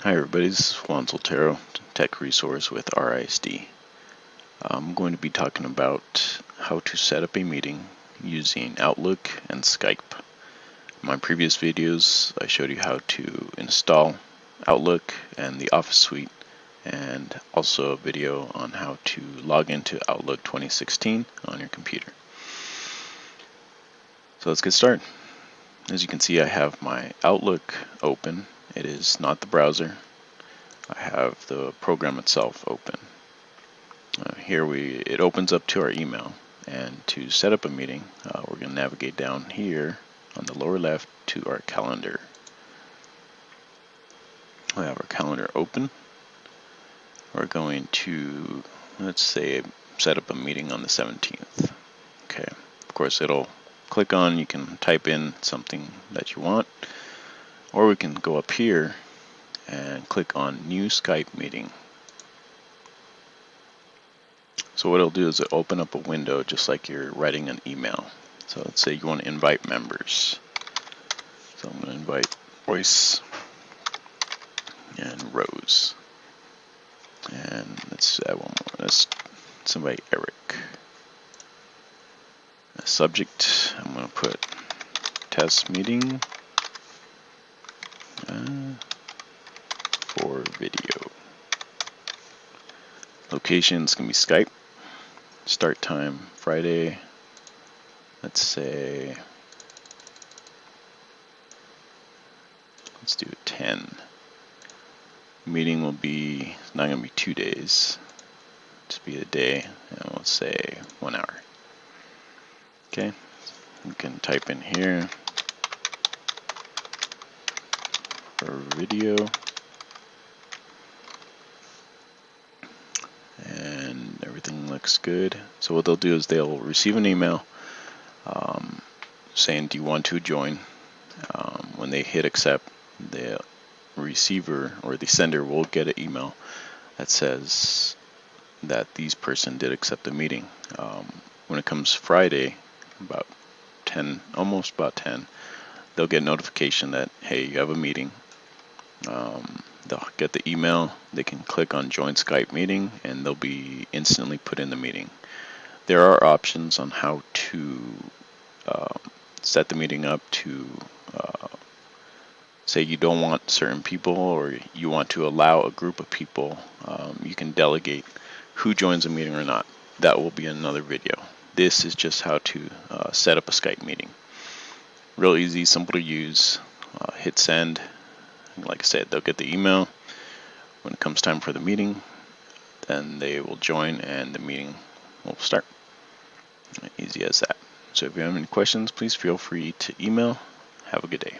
Hi everybody, this is Juan Soltero, Tech Resource with RISD. I'm going to be talking about how to set up a meeting using Outlook and Skype. In my previous videos, I showed you how to install Outlook and the Office Suite, and also a video on how to log into Outlook 2016 on your computer. So let's get started. As you can see, I have my Outlook open. It is not the browser. I have the program itself open. It opens up to our email, and to set up a meeting, we're going to navigate down here on the lower left to our calendar. We have our calendar open. We're going to, let's say, set up a meeting on the 17th. Okay, of course it'll click on, you can type in something that you want, or we can go up here and click on New Skype Meeting. So what it'll do is it'll open up a window just like you're writing an email. So let's say you want to invite members. So I'm going to invite Royce and Rose. And let's add one more. Let's invite Eric. A subject, I'm going to put test meeting for video. Location is going to be Skype. Start time Friday. Let's say, let's do 10. Meeting will be not going to be 2 days. Just be a day, and we'll say 1 hour. Okay, we can type in here for video. And everything looks good. So what they'll do is they'll receive an email saying, do you want to join? When they hit accept, the receiver or the sender will get an email that says that these person did accept the meeting. When it comes Friday, about 10, almost about 10, they'll get notification that, hey, you have a meeting. They'll get the email, they can click on join Skype meeting, and they'll be instantly put in the meeting. There are options on how to set the meeting up to say you don't want certain people, or you want to allow a group of people. You can delegate who joins a meeting or not. That will be another video. This is just how to set up a Skype meeting. Real easy, simple to use. Hit send. Like I said, they'll get the email. When it comes time for the meeting, then they will join and the meeting will start. Easy as that. So if you have any questions, please feel free to email. Have a good day.